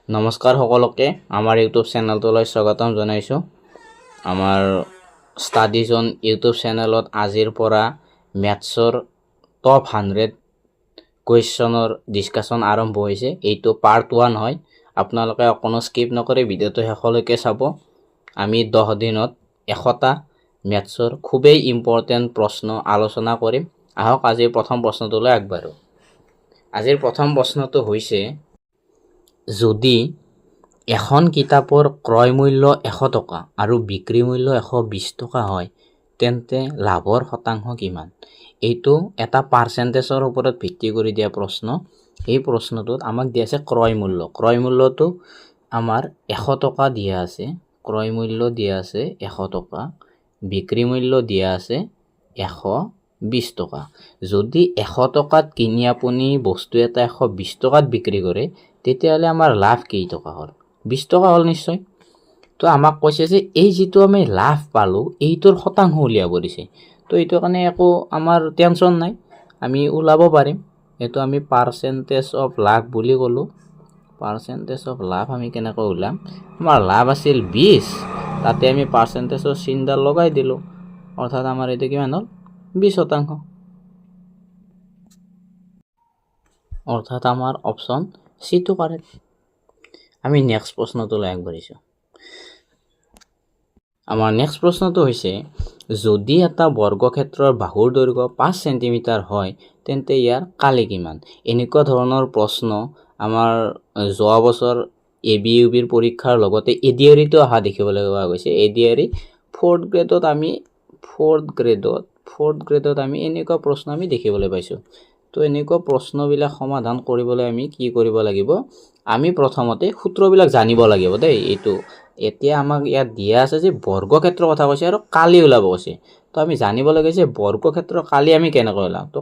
নমস্কাৰ সকলোকে আমাৰ ইউটিউব চেনেলটোলৈ স্বাগতম জনাইছোঁ। আমাৰ ষ্টাডি জোন ইউটিউব চেনেলত আজিৰ পৰা মেথছৰ টপ 100 কুৱেশ্যনৰ ডিছকাশ্যন আৰম্ভ হৈছে। এইটো পাৰ্ট 1 হয়। আপোনালোকে অকণো স্কিপ নকৰি ভিডিঅ'টো শেষলৈকে চাব। আমি 10 দিনত 100টা মেথছৰ খুবেই ইম্পৰ্টেণ্ট প্ৰশ্ন আলোচনা কৰিম। আহক আজিৰ প্ৰথম প্ৰশ্নটোলৈ আগবাঢ়ো। আজিৰ প্ৰথম প্ৰশ্নটো হৈছে, যদি এখন কিতাপৰ ক্ৰয় মূল্য 100 টকা আৰু বিক্ৰী মূল্য 120 টকা হয়, তেন্তে লাভৰ শতাংশ কিমান? এইটো এটা পাৰ্চেণ্টেজৰ ওপৰত ভিত্তি কৰি দিয়া প্ৰশ্ন। এই প্ৰশ্নটোত আমাক দিয়া আছে ক্ৰয় মূল্য। ক্ৰয় মূল্যটো আমাৰ 100 টকা দিয়া আছে। ক্ৰয় মূল্য দিয়া আছে 100 টকা, বিক্ৰী মূল্য দিয়া আছে 120 টকা। যদি 100 টকাত কিনি আপুনি বস্তু এটা 120 টকাত বিক্ৰী কৰে, তেতিয়াহ'লে আমাৰ লাভ কেই টকা হ'ল? 20 টকা হ'ল নিশ্চয়। তো আমাক কৈছে যে এই যিটো আমি লাভ পালোঁ, এইটোৰ শতাংশ উলিয়াব দিছে। তো এইটো কাৰণে একো আমাৰ টেনশ্যন নাই, আমি ওলাব পাৰিম। এইটো আমি পাৰ্চেণ্টেজ অফ লাভ বুলি ক'লোঁ। পাৰ্চেণ্টেজ অফ লাভ আমি কেনেকৈ ওলাম? আমাৰ লাভ আছিল 20, তাতে আমি পাৰ্চেণ্টেজৰ চিনডাল লগাই দিলোঁ, অৰ্থাৎ আমাৰ এইটো কিমান হ'ল? 20%। অৰ্থাৎ আমাৰ অপশ্যন চিটো কাৰেক্ট। আমি নেক্সট প্ৰশ্নটোলৈ আগবাঢ়িছোঁ। আমাৰ নেক্সট প্ৰশ্নটো হৈছে, যদি এটা বৰ্গক্ষেত্ৰৰ বাহুৰ দৈৰ্ঘ্য 5 চেণ্টিমিটাৰ হয়, তেন্তে ইয়াৰ কালি কিমান? এনেকুৱা ধৰণৰ প্ৰশ্ন আমাৰ যোৱা বছৰ ABUBৰ পৰীক্ষাৰ লগতে ADREতো অহা দেখিবলৈ পোৱা গৈছে। ADRE 4th গ্ৰেডত আমি এনেকুৱা প্ৰশ্ন আমি দেখিবলৈ পাইছোঁ। তো এনেকুৱা প্ৰশ্নবিলাক সমাধান কৰিবলৈ আমি কি কৰিব লাগিব? আমি প্ৰথমতে সূত্ৰবিলাক জানিব লাগিব দেই। এতিয়া আমাক ইয়াত দিয়া আছে যে বৰ্গক্ষেত্ৰৰ কথা কৈছে আৰু কালি ওলাব কৈছে। তো আমি জানিব লাগে যে বৰ্গক্ষেত্ৰৰ কালি আমি কেনেকৈ ওলাম। তো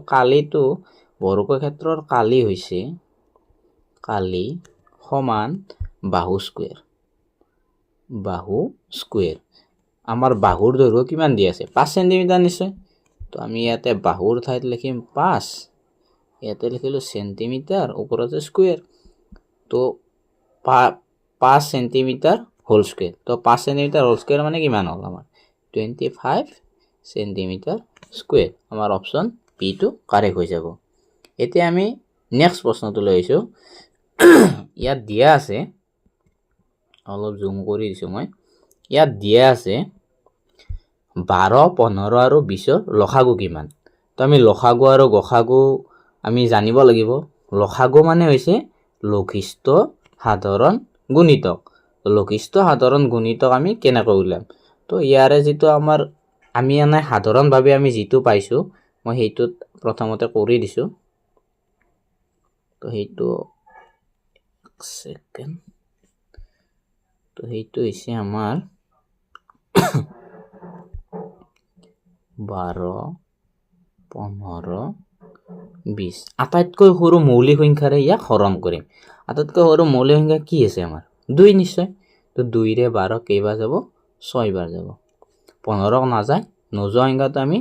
বৰ্গক্ষেত্ৰৰ কালি হৈছে কালি সমান বাহু স্কুৱেৰ। আমাৰ বাহুৰ দৈৰ্ঘ্য কিমান দিয়া আছে? 5 চেণ্টিমিটাৰ নিশ্চয়। তো আমি ইয়াতে বাহুৰ ঠাইত লিখিম 5, ইয়াতে লিখিলোঁ চেণ্টিমিটাৰ, ওপৰতে স্কুৱেৰ। তো 5 চেণ্টিমিটাৰ হোল স্কুৱেৰ। তো 5 চেণ্টিমিটাৰ হোল স্কুৱেৰ মানে কিমান হ'ল? আমাৰ 25 চেণ্টিমিটাৰ স্কুৱেৰ। আমাৰ অপশ্যন Bটো কাৰেক্ট হৈ যাব। এতিয়া আমি নেক্সট প্ৰশ্নটোলৈ আহিছোঁ। ইয়াত দিয়া আছে, অলপ জুম কৰি দিছোঁ মই, ইয়াত দিয়া আছে 12, 15 আৰু 20ৰ লসাগু কিমান? তো আমি লসাগু আৰু গসাগু আমি জানিব লাগিব। লসাগু মানে হৈছে লঘিষ্ঠ সাধাৰণ গুণিতক। লঘিষ্ঠ সাধাৰণ গুণিতক আমি কেনেকৈ উলিয়াম? তো ইয়াৰে যিটো আমি এনে সাধাৰণভাৱে আমি যিটো পাইছোঁ, মই সেইটোত প্ৰথমতে কৰি দিছোঁ। তো সেইটো হৈছে আমাৰ 12, 15, 20। আটাইতকৈ সৰু মৌলিক সংখ্যাৰে ইয়াক হৰণ কৰিম। আটাইতকৈ সৰু মৌলিক সংখ্যা কি আছে আমাৰ? 2 নিশ্চয়। তো 2ৰে 12 কেইবাৰ যাব? 6 বাৰ যাব। 15ক নাযায়, নোযোৱা সংখ্যাটো আমি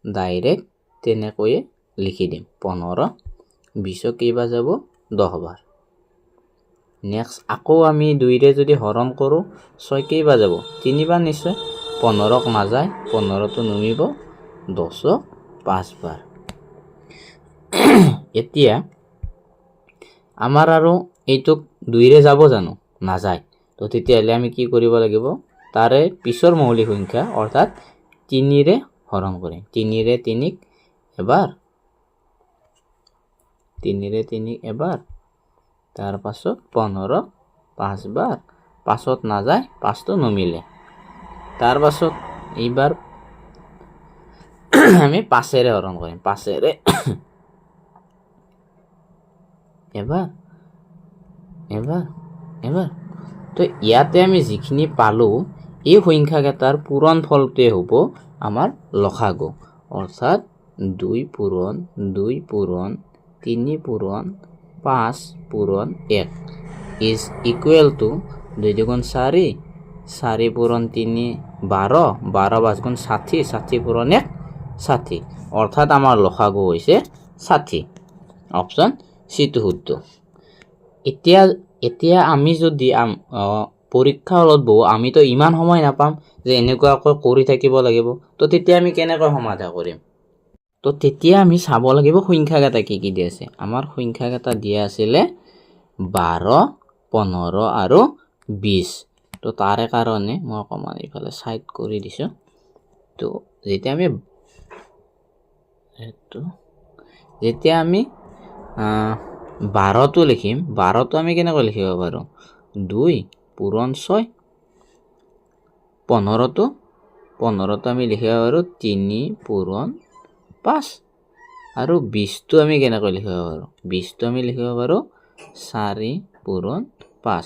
ডাইৰেক্ট তেনেকৈয়ে লিখি দিম। 15, 20ক কেইবাৰ যাব? 10 বাৰ। নেক্সট আকৌ আমি 2ৰে যদি হৰণ কৰোঁ, 6 কেইবাৰ যাব? 3 বাৰ নিশ্চয়। 15ক নাযায়, 15টো নুমিব, 10ক 5 বাৰ। এতিয়া আমাৰ আৰু এইটোক 2ৰে যাব জানো? নাযায়। তো তেতিয়াহ'লে আমি কি কৰিব লাগিব? তাৰে পিছৰ মৌলিক সংখ্যা অৰ্থাৎ 3ৰে হৰণ কৰিম। 3ৰে 3ক এবাৰ, 3ৰে 3ক এবাৰ, তাৰ পাছত 15ক 5 বাৰ। 5ত নাযায়, 5টো নমিলে। তাৰ পাছত এইবাৰ আমি 5ৰে হৰণ কৰিম। 5ৰে এবাৰ, এবাৰ। তো ইয়াতে আমি যিখিনি পালোঁ, এই সংখ্যাকেইটাৰ পূৰণ ফলটোৱে হ'ব আমাৰ লসাগু। অৰ্থাৎ 2 পূৰণ 2 পূৰণ 3 পূৰণ 5 পূৰণ 1 ইজ ইকুৱেল টু 2 2 4, 4 পূৰণ 3 12, 12 5 গুণ 60, 60 পূৰণ 1 60। অৰ্থাৎ আমাৰ লসাগু হৈছে 60। অপশ্যন চিটো শুদ্ধ। এতিয়া এতিয়া আমি যদি পৰীক্ষা হলত বহু আমিতো ইমান সময় নাপাম যে এনেকুৱাকৈ কৰি থাকিব লাগিব। তো তেতিয়া আমি কেনেকৈ সমাধান কৰিম? তো তেতিয়া আমি চাব লাগিব সংখ্যাকেইটা কি কি দিয়া আছে। আমাৰ সংখ্যাকেইটা দিয়া আছিলে 12, 15 আৰু 20। তো তাৰে কাৰণে মই অকণমান এইফালে চাইড কৰি দিছোঁ। তো যেতিয়া আমি 12টো লিখিম, 12টো আমি কেনেকৈ লিখিব পাৰোঁ? 2 পূৰণ 6। 15টো আমি লিখিব পাৰোঁ 3 পূৰণ 5। আৰু 20টো আমি কেনেকৈ লিখিব পাৰোঁ? 20টো আমি লিখিব পাৰোঁ 4 পূৰণ 5।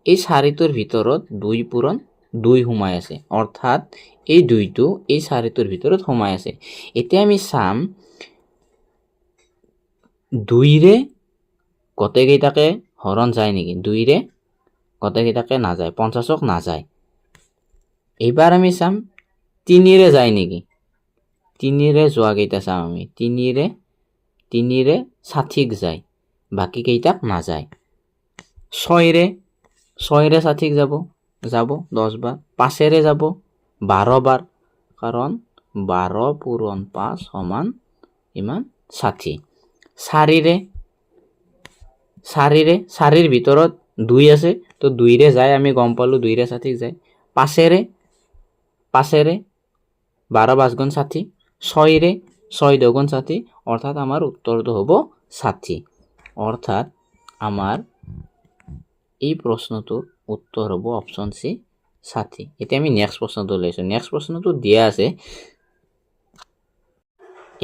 এই 4টোৰ ভিতৰত 2 পূৰণ 2 সোমাই আছে, অৰ্থাৎ এই 2টো এই 4টোৰ ভিতৰত সোমাই আছে। এতিয়া আমি চাম 2ৰে গোটেইকেইটাকে হৰণ যায় নেকি? 2ৰে গোটেইকেইটাকে নাযায়, 50ক নাযায়। এইবাৰ আমি চাম 3ৰে যায় নেকি? 3ৰে যোৱাকেইটা চাম আমি। 3ৰে 60ক যায়, বাকী কেইটাক নাযায়। 6ৰে 60ক যাব 10 বাৰ। 5ৰে যাব 12 বাৰ, কাৰণ 12 পূৰণ 5 সমান ইমান 60। 4ৰ ভিতৰত 2 আছে, তো 2ৰে যায়, আমি গম পালোঁ 2ৰে 60ক যায়। 5ৰে 12 5 গুণ 60। 6ৰে 6 2 গুণ 60, অৰ্থাৎ আমাৰ উত্তৰটো হ'ব 60। অৰ্থাৎ আমাৰ এই প্ৰশ্নটোৰ উত্তৰ হ'ব অপশ্যন চি 60। এতিয়া আমি নেক্সট প্ৰশ্নটো লৈছোঁ। নেক্সট প্ৰশ্নটো দিয়া আছে,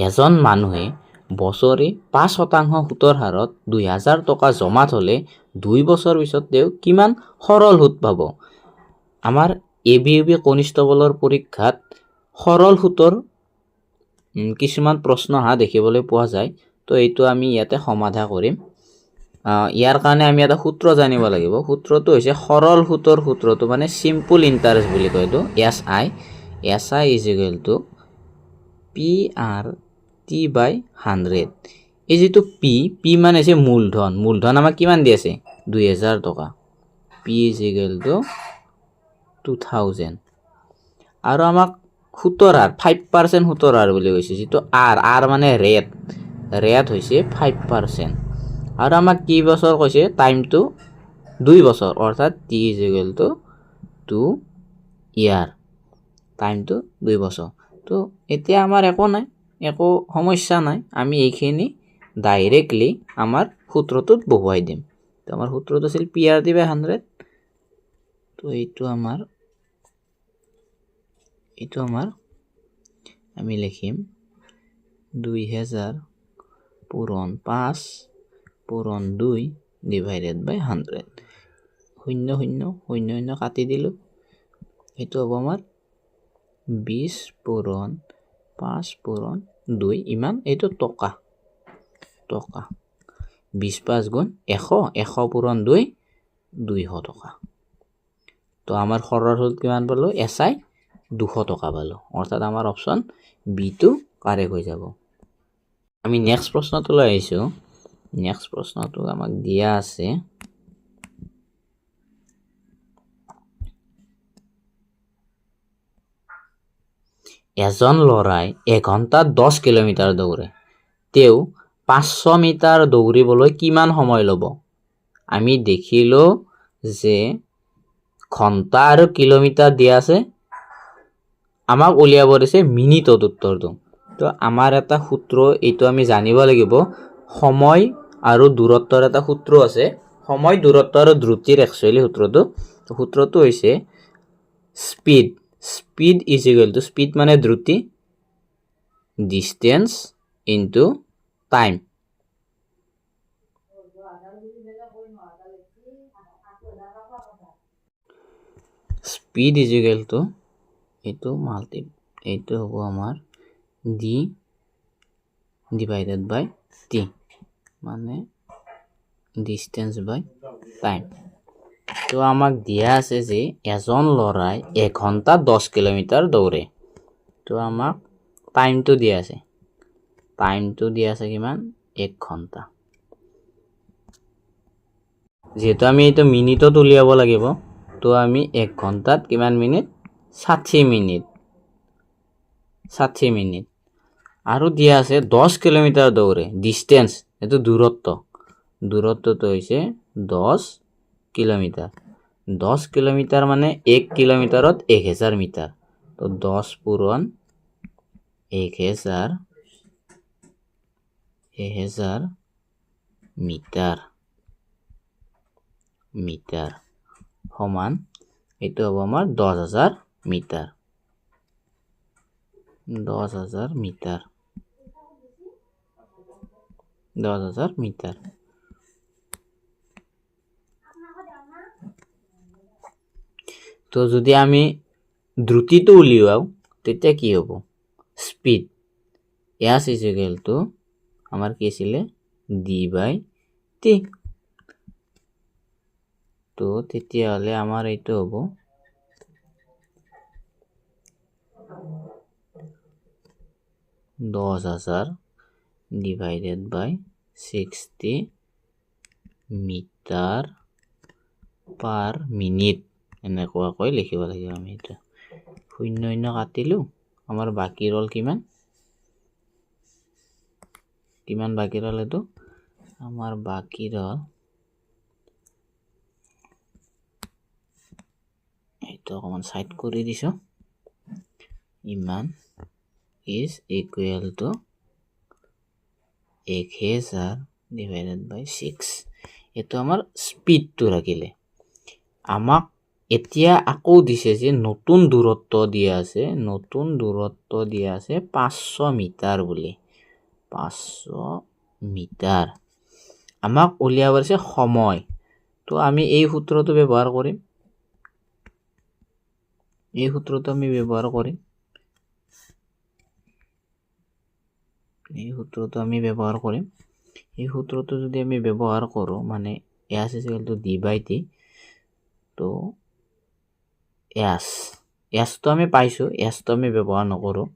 এজন মানুহে বছৰি 5% সুতৰ হাৰত 2000 টকা জমা থলে 2 বছৰ পিছত তেওঁ কিমান সৰল সুত পাব? আমাৰ ABUB কনিষ্টবলৰ পৰীক্ষাত সৰল সুতৰ কিছুমান প্ৰশ্ন অহা দেখিবলৈ পোৱা যায়। তো এইটো আমি ইয়াতে সমাধান কৰিম। ইয়াৰ কাৰণে আমি এটা সূত্ৰ জানিব লাগিব। সূত্ৰটো হৈছে সৰল সুতৰ সূত্ৰটো, মানে চিম্পল ইণ্টাৰেষ্ট বুলি কয় এইটো, SI is equal two PRT/100। এই যিটো P মানে হৈছে মূলধন। মূলধন আমাক কিমান দি আছে? 2000 টকা। P is equal two 2000। আৰু আমাক সুতৰ হাৰ 5% সুতৰ হাৰ বুলি কৈছে, যিটো R মানে ৰেট হৈছে 5%। আৰু আমাক কি বছৰ কৈছে? টাইমটো 2 বছৰ, অৰ্থাৎ T ইজ ইকুৱেল টু 2 ইয়াৰ। টাইমটো 2 বছৰ। তো এতিয়া আমাৰ একো সমস্যা নাই, আমি এইখিনি ডাইৰেক্টলি আমাৰ সূত্ৰটোত বহুৱাই দিম। তো আমাৰ সূত্ৰটো আছিল PRT/100। তো এইটো আমাৰ আমি লিখিম 2000 পূৰণ 5 পূৰণ 2 ডিভাইডেড বাই 100। 0 0 0 0 কাটি দিলোঁ। এইটো হ'ব আমাৰ 20 পূৰণ 5 পূৰণ 2 ইমান, এইটো টকা। 20 5 গুণ 100, 100 পূৰণ 2 200 টকা। তো আমাৰ সৰল সুত কিমান পালোঁ? SI 200 টকা পালোঁ। অৰ্থাৎ আমাৰ অপশ্যন বিটো কাৰেক্ট হৈ যাব। আমি নেক্সট প্ৰশ্নটোলৈ আহিছোঁ। নেক্সট প্ৰশ্নটো আমাক দিয়া আছে, এজন ল'ৰাই এঘণ্টাত 10 কিলোমিটাৰ দৌৰে। তেওঁ 500 মিটাৰ দৌৰিবলৈ কিমান সময় ল'ব? আমি দেখিলোঁ যে ঘণ্টা আৰু কিলোমিটাৰ দিয়া আছে, আমাক উলিয়াব দিছে মিনিটত উত্তৰটো। তো আমাৰ এটা সূত্ৰ, এইটো আমি জানিব লাগিব। সময় আৰু দূৰত্বৰ এটা সূত্ৰ আছে। সময়, দূৰত্ব আৰু দ্ৰুতিৰ একচুৱেলি সূত্ৰটো হৈছে speed is equal to, speed মানে দ্ৰুতি, distance into time. Speed is equal to এইটো হ'ব আমাৰ ডি ডিভাইডেড বাই টি, মানে ডিষ্টেন্স বাই টাইম। তো আমাক দিয়া আছে যে এজন ল'ৰাই এঘণ্টাত 10 কিলোমিটাৰ দৌৰে। তো আমাক টাইমটো দিয়া আছে। কিমান? 1 ঘণ্টা। যেহেতু আমি এইটো মিনিটত উলিয়াব লাগিব, তো আমি 1 ঘণ্টাত কিমান মিনিট? 60 মিনিট। 60 মিনিট। আৰু দিয়া আছে 10 কিলোমিটাৰ দৌৰে ডিষ্টেন্স, এইটো দূৰত্বটো হৈছে 10 কিলোমিটাৰ। 10 কিলোমিটাৰ মানে 1 কিলোমিটাৰত 1000 মিটাৰ। তো 10 পূৰণ 1000 মিটাৰ সমান এইটো হ'ব আমাৰ 10,000 মিটাৰ। 10,000 মিটাৰ। 10,000 মিটাৰ। তো যদি আমি দ্ৰুতিটো উলিয়াও তেতিয়া কি হ'ব? Speed S is equal two আমাৰ কি আছিলে? d/t। তো তেতিয়াহ'লে আমাৰ এইটো হ'ব 10,000 ডিভাইডেড বাই 60 মিটাৰ পাৰ মিনিট এনেকুৱাকৈ লিখিব লাগিব আমি। এটা 0 কাটিলোঁ, আমাৰ বাকী ৰ'ল কিমান বাকী ৰ'ল? এইটো আমাৰ বাকী ৰ'ল এইটো অকণমান সাইড কৰি দিছোঁ। ইমান is equal to 1000 divided by 6। এইটো আমাৰ স্পীডটো ৰাখিলে। আমাক এতিয়া আকৌ দিছে যে নতুন দূৰত্ব দিয়া আছে, 500 মিটাৰ বুলি। 500 মিটাৰ আমাক উলিয়াব আছে সময়। তো আমি এই সূত্ৰটো ব্যৱহাৰ কৰিম। এই সূত্ৰটো যদি আমি ব্যৱহাৰ কৰোঁ মানে s is equal to d/t, তো এছটো আমি পাইছোঁ, এছটো আমি ব্যৱহাৰ নকৰোঁ।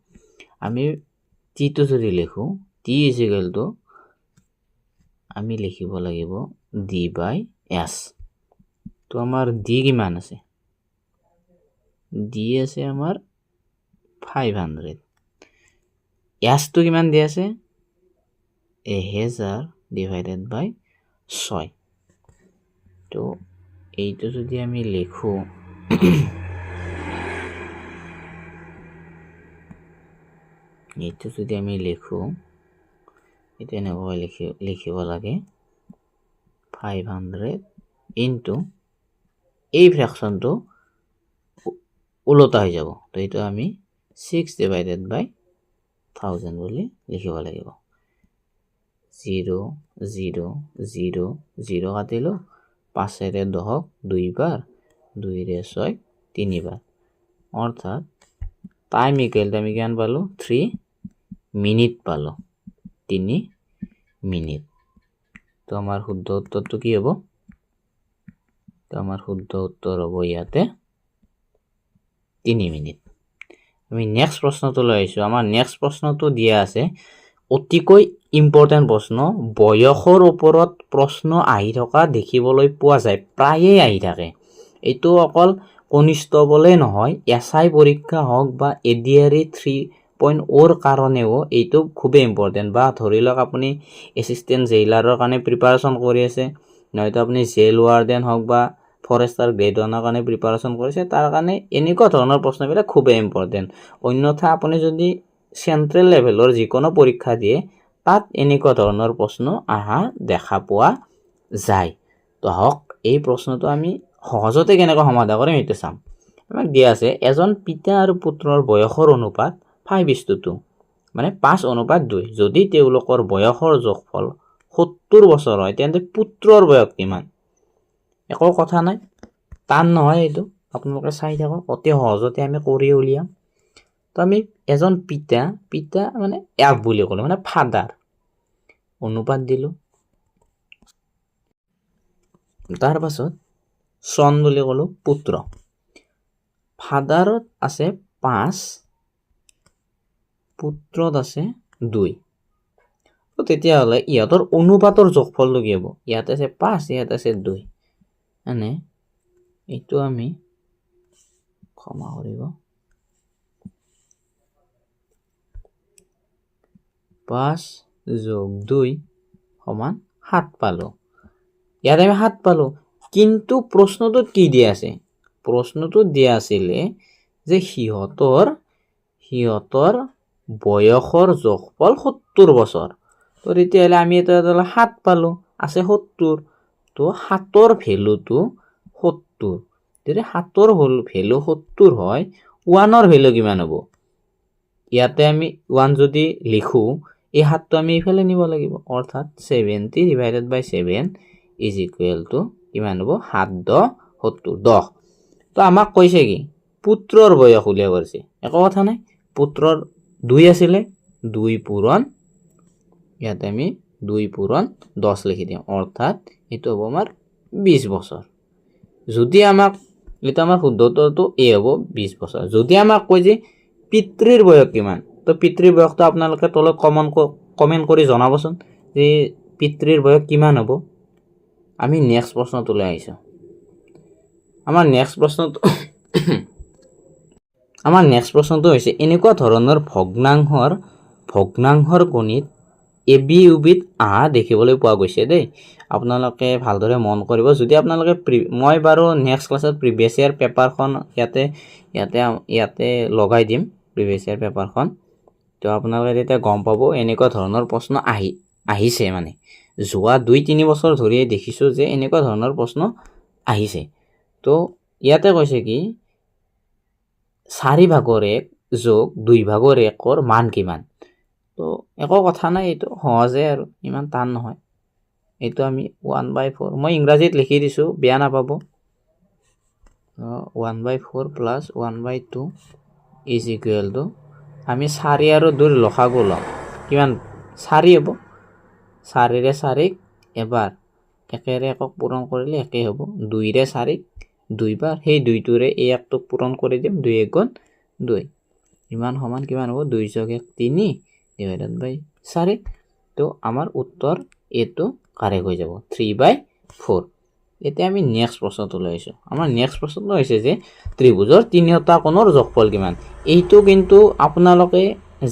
আমি টিটো যদি লিখোঁ, t is equal to আমি লিখিব লাগিব d/s। তো আমাৰ d কিমান আছে? d আছে আমাৰ 500। এছটো কিমান দিয়া আছে? 1000 ডিভাইডেড বাই 6। তো এইটো যদি আমি লিখোঁ, এইটো এনেকৈ লিখিব লাগে 500 ইনটু এই ফ্ৰেকশ্যনটো ওলোটা হৈ যাব। তো এইটো আমি 6 ডিভাইডেড বাই 1000 বুলি লিখিব লাগিব। 0 0 0 0 কাটিলোঁ, 5ৰে 10ক 2 বাৰ, 2ৰে 6 3 বাৰ, অৰ্থাৎ টাইম ইকুৱেল আমি কিমান পালোঁ? 3 মিনিট পালোঁ। 3 মিনিট। তো আমাৰ শুদ্ধ উত্তৰটো কি হ'ব? তো আমাৰ শুদ্ধ উত্তৰ হ'ব ইয়াতে 3 মিনিট। আমি নেক্সট প্ৰশ্নটো লৈ আহিছোঁ। আমাৰ নেক্সট প্ৰশ্নটো দিয়া আছে অতিকৈ ইম্পৰ্টেণ্ট প্ৰশ্ন। বয়সৰ ওপৰত প্ৰশ্ন আহি থকা দেখিবলৈ পোৱা যায়, প্ৰায়ে আহি থাকে। এইটো অকল কনিষ্টবলে নহয়, SI পৰীক্ষা হওক বা ADRE 3.0ৰ কাৰণেও এইটো খুবেই ইম্পৰ্টেণ্ট। বা ধৰি লওক আপুনি এছিষ্টেণ্ট জেইলাৰৰ কাৰণে প্ৰিপাৰেশ্যন কৰি আছে, নহয়তো আপুনি জেইল ৱাৰ্ডেন হওক বা ফৰেষ্টাৰ গ্ৰেড 1ৰ কাৰণে প্ৰিপাৰেশ্যন কৰিছে, তাৰ কাৰণে এনেকুৱা ধৰণৰ প্ৰশ্নবিলাক খুবেই ইম্পৰ্টেণ্ট। অন্যথা আপুনি যদি চেণ্ট্ৰেল লেভেলৰ যিকোনো পৰীক্ষা দিয়ে, তাত এনেকুৱা ধৰণৰ প্ৰশ্ন অহা দেখা পোৱা যায়। তো হওক, এই প্ৰশ্নটো আমি সহজতে কেনেকৈ সমাধান কৰিম সেইটো চাম। আমাক দিয়া আছে এজন পিতা আৰু পুত্ৰৰ বয়সৰ অনুপাত 5:2, মানে 5:2। যদি তেওঁলোকৰ বয়সৰ যোগফল 70 বছৰ হয়, তেন্তে পুত্ৰৰ বয়স কিমান? একো কথা নাই, টান নহয় এইটো। আপোনালোকে চাই থাকক, অতি সহজতে আমি কৰি উলিয়াম। তো আমি এজন পিতা মানে এক বুলি ক'লো, মানে ফাদাৰ, অনুপাত দিলোঁ। তাৰ পাছত চন বুলি ক'লো, পুত্ৰ। ফাদাৰত আছে 5, পুত্ৰত আছে 2। তো তেতিয়াহ'লে ইহঁতৰ অনুপাতৰ যোগফলটো কি হ'ব? ইয়াত আছে 5, ইয়াত আছে 2। মানে এইটো আমি ক্ষমা কৰিব 5 + 2 = 7 পালো। ইয়াত আমি 7 পালো, কিন্তু প্ৰশ্নটোত কি দিয়া আছে? প্ৰশ্নটোত দিয়া আছিলে যে সিহঁতৰ বয়সৰ যোগফল 70 বছৰ। তো তেতিয়াহ'লে আমি এটা 7 পালো, আছে 70। তো 7ৰ ভেলুটো 70। যদি 7ৰ ভেলু 70 হয়, 1ৰ ভেলু কিমান হ'ব? ইয়াতে আমি 1 যদি লিখো, এই 7টো আমি ইফালে নিব লাগিব, অৰ্থাৎ 70/7 = কিমান হ'ব? 7 × 70, 10। তো আমাক কৈছে কি পুত্ৰৰ বয়স উলিয়াব আছে, একো কথা নাই। পুত্ৰৰ 2 আছিলে, 2 পূৰণ, ইয়াতে আমি 2 পূৰণ 10 লিখি দিম, অৰ্থাৎ এইটো হ'ব আমাৰ 20 বছৰ। যদি আমাক এটা আমাৰ শুদ্ধটো এ হ'ব 20 বছৰ। যদি আমাক কয় যে পিতৃৰ বয়স কিমান, তো পিতৃৰ বয়সটো আপোনালোকে তলত কমেণ্ট কৰি জনাবচোন যে পিতৃৰ বয়স কিমান হ'ব। আমি নেক্সট প্ৰশ্নটোলৈ আহিছোঁ। আমাৰ নেক্সট প্ৰশ্নটো হৈছে এনেকুৱা ধৰণৰ ভগ্নাংশৰ গণিত ABUBত দেখিবলৈ পোৱা গৈছে দেই। আপোনালোকে ভালদৰে মন কৰিব। যদি আপোনালোকে মই বাৰু নেক্সট ক্লাছত প্ৰিভিয়াছ ইয়াৰ পেপাৰখন ইয়াতে লগাই দিম, প্ৰিভিয়াছ ইয়াৰ পেপাৰখন। তো আপোনালোকে তেতিয়া গম পাব এনেকুৱা ধৰণৰ প্ৰশ্ন আহিছে, মানে যোৱা 2-3 বছৰ ধৰি দেখিছোঁ যে এনেকুৱা ধৰণৰ প্ৰশ্ন আহিছে। তো ইয়াতে কৈছে কি 4/1 + 2/1 মান কিমান? তো একো কথা নাই, এইটো সহজে আৰু ইমান টান নহয়। এইটো আমি 1/4, মই ইংৰাজীত লিখি দিছোঁ, বেয়া নাপাব। 1/4 + 1/2 = আমি 4 আৰু 2ৰ লসাগু ল'ম, কিমান? 4 হ'ব। 4ৰে 4ক এবাৰ, 1ৰে 1ক পূৰণ কৰিলে 1 হ'ব। 2ৰে 4ক 2 বাৰ, সেই 2টোৰে এই 1টোক পূৰণ কৰি দিম, 2 × 1 = 2। ইমান সমান কিমান হ'ব? 2 + 1 = 3 / 4। তো আমাৰ উত্তৰ এইটো কাৰেক্ট হৈ যাব, 3/4। এতিয়া আমি নেক্সট প্ৰশ্নটো লৈ আহিছোঁ। আমাৰ নেক্সট প্ৰশ্নটো হৈছে যে ত্ৰিভুজৰ তিনিওটা কোণৰ যোগফল কিমান? এইটো কিন্তু আপোনালোকে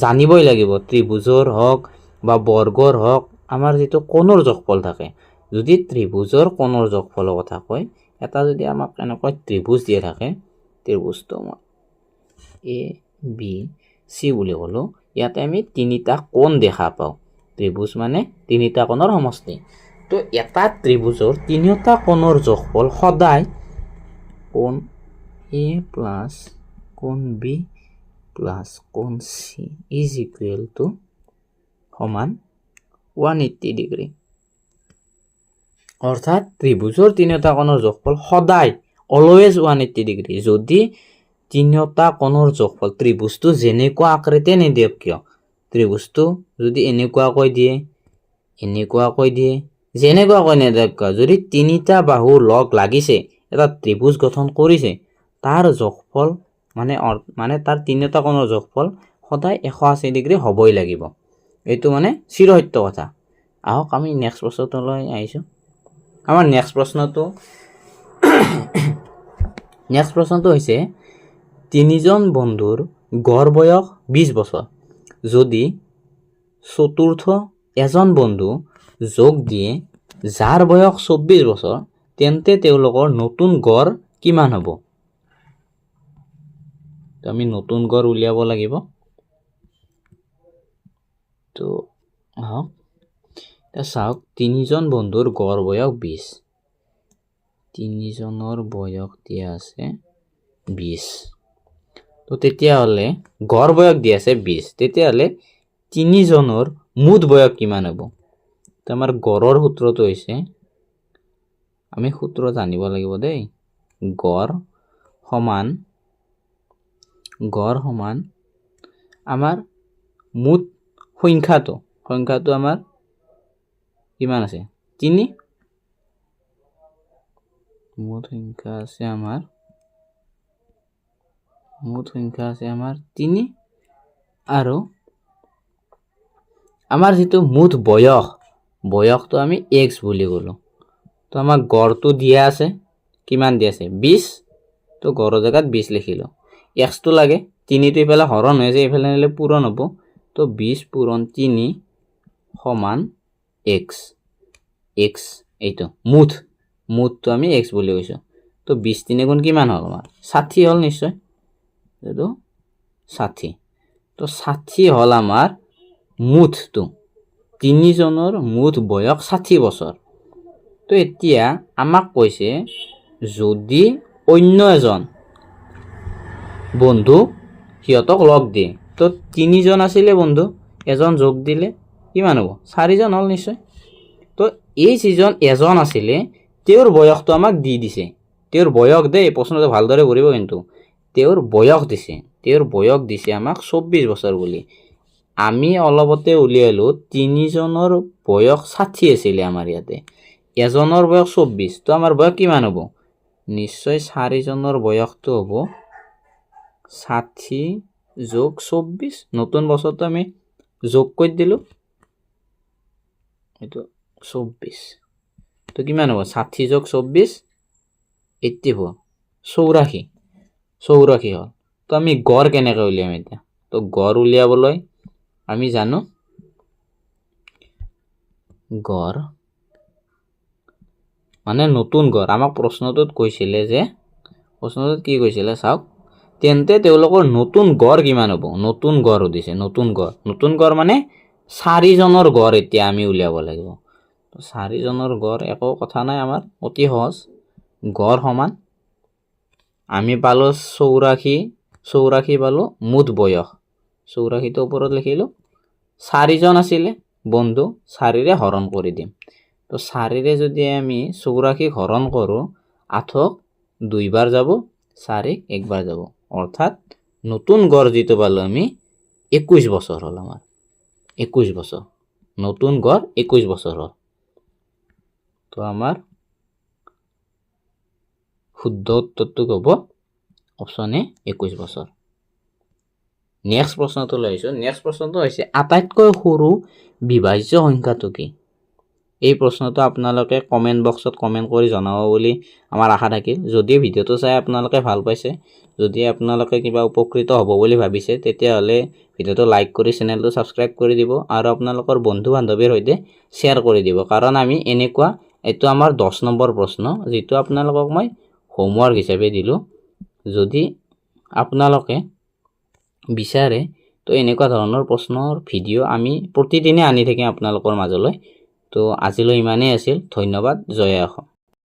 জানিবই লাগিব। ত্ৰিভুজৰ হওক বা বৰ্গৰ হওক, আমাৰ যিটো কোণৰ যোগফল থাকে, যদি ত্ৰিভুজৰ কোণৰ যোগফলৰ কথা কয়, এটা যদি আমাক এনেকৈ ত্ৰিভুজ দিয়া থাকে, ত্ৰিভুজটো মই ABC বুলি ক'লোঁ, ইয়াতে আমি 3টা কোণ দেখা পাওঁ। ত্ৰিভুজ মানে 3টা কোণৰ সমষ্টি। তো এটা ত্ৰিভুজৰ 3টা কোণৰ যোগফল সদায় কোণ A + কোণ B + কোণ C = সমান 180 ডিগ্ৰী। অৰ্থাৎ ত্ৰিভুজৰ 3টা কোণৰ যোগফল সদায় অলৱেজ 180 ডিগ্ৰী। যদি 3টা কোণৰ যোগফল ত্ৰিভুজটো যেনেকুৱা আকৃতিয়ে নিদিয়ক কিয়, ত্ৰিভুজটো যদি এনেকুৱাকৈ দিয়ে, যেনেকুৱাকৈ নিদিয়ক কিয়, যদি 3টা বাহু লগ লাগিছে, এটা ত্ৰিভুজ গঠন কৰিছে, তাৰ যোগফল মানে তাৰ 3টা কোণৰ যোগফল সদায় 180 ডিগ্ৰী হ'বই লাগিব। এইটো মানে চিৰসত্য কথা। আহক আমি নেক্সট প্ৰশ্নটোলৈ আহিছোঁ। আমাৰ নেক্সট প্ৰশ্নটো হৈছে 3জন বন্ধুৰ গড় বয়স 20 বছৰ। যদি চতুৰ্থ এজন বন্ধু যোগ দিয়ে যাৰ বয়স 24 বছৰ, তেন্তে তেওঁলোকৰ নতুন গড় কিমান হ'ব? তো আমি নতুন গড় উলিয়াব লাগিব। তো আহক এতিয়া চাওক, 3জন বন্ধুৰ গড় বয়স 20, 3জনৰ বয়স দিয়া আছে 20। তো তেতিয়াহ'লে গড় বয়স দিয়া আছে 20, তেতিয়াহ'লে 3জনৰ মুঠ বয়স কিমান হ'ব? তো আমাৰ গড়ৰ সূত্ৰটো হৈছে, আমি সূত্ৰ জানিব লাগিব দেই, গড় সমান আমাৰ মুঠ সংখ্যাটো আমাৰ কিমান আছে? 3। মুঠ সংখ্যা আছে আমাৰ 3, আৰু আমাৰ যিটো মুঠ বয়সটো আমি x বুলি ক'লোঁ। তো আমাক গড়টো দিয়া আছে, কিমান দি আছে 20 তো গড়ৰ জায়গাত 20 লিখিলো x তো লাগে 3 তো ইফালে হৰণ হৈ যায় ইফালে নিলে পূৰণ হ'ব তো 20 পূৰণ 3 সমান x x এইটো মুঠটো আমি x বুলি কৈছো তো 20 3 গুণ কিমান হ'ল আমাৰ 60 হ'ল নিশ্চয় এইটো 60 তো 60 হ'ল আমাৰ মুঠটো তিনিজনৰ মুঠ বয়স 60 বছৰ তো এতিয়া আমাক কৈছে যদি অন্য এজন বন্ধু সিহঁতক লগ দিয়ে তো তিনিজন আছিলে বন্ধু এজন যোগ দিলে কিমান হ'ব চাৰিজন হ'ল নিশ্চয় তো এই যিজন এজন আছিলে তেওঁৰ বয়সটো আমাক দি দিছে তেওঁৰ বয়স দে প্ৰশ্নটো ভালদৰে কৰিব কিন্তু তেওঁৰ বয়স দিছে আমাক 24 বছৰ বুলি আমি অলপতে উলিয়ালো তিনিজনৰ বয়স 60 আছিলে আমাৰ ইয়াতে এজনৰ বয়স 24 তো আমাৰ বয়স কিমান হ'ব নিশ্চয় চাৰিজনৰ বয়সটো হ'ব 60 যোগ 24 নতুন বছৰটো আমি যোগ কৰি দিলো এইটো 24 তো কিমান হ'ব 60 যোগ 24 84 84 হ'ল তো আমি গড় কেনেকৈ উলিয়াম এতিয়া তো গড় উলিয়াবলৈ আমি জানো গড় মানে নতুন গড় আমাক প্ৰশ্নটোত কৈছিলে যে প্ৰশ্নটোত কি কৈছিলে চাওক তেন্তে তেওঁলোকৰ নতুন গড় কিমান হ'ব নতুন গড় দিছে নতুন গড় মানে চাৰিজনৰ গড় এতিয়া আমি উলিয়াব লাগিব তো চাৰিজনৰ গড় একো কথা নাই আমাৰ অতি সহজ গড় সমান আমি পালো 84 পালো মুঠ বয়স 84 তো ওপৰত লিখিলো চাৰিজন আছিলে বন্ধু 4ৰে হৰণ কৰি দিম তো 4ৰে যদি আমি 84 হৰণ কৰো 8ক 2 বাৰ যাব 4 একবাৰ যাব অৰ্থাৎ নতুন গড় যিটো পালো আমি 21 বছৰ হ'ল আমাৰ 21 বছৰ নতুন গড় 21 বছৰ হ'ল তো আমাৰ শুদ্ধ উত্তৰটো হ'ব অপচন এ 21 বছৰ নেক্সট প্ৰশ্নটো লৈছো নেক্সট প্ৰশ্নটো হৈছে আটাইতকৈ সৰু বিভাজ্য সংখ্যাটো কি এই প্ৰশ্নটো আপোনালোকে কমেন্ট বক্সত কমেন্ট কৰি জনাব বুলি আমাৰ আশা থাকিল যদি ভিডিওটো চাই আপোনালোকে ভাল পাইছে যদি আপোনালোকে কিবা উপকৃত হ'ব বুলি ভাবিছে তেতিয়াহলে ভিডিওটো লাইক কৰি চেনেলটো সাবস্ক্ৰাইব কৰি দিব আৰু আপোনালোকৰ বন্ধু বান্ধৱীৰ সৈতে শেয়াৰ কৰি দিব কাৰণ আমি এনেকুৱা এটো আমাৰ 10 নম্বৰ প্ৰশ্ন যেটো আপোনালোকক মই হোমৱৰ্ক হিচাপে দিলো যদি আপোনালোকে বিচাৰে তো এনেকুৱা ধৰণৰ প্ৰশ্নৰ ভিডিও আমি প্ৰতিদিনে আনি থাকিম আপোনালোকৰ মাজলৈ তো আজিলৈ ইমানেই আছিল ধন্যবাদ জয় অসম।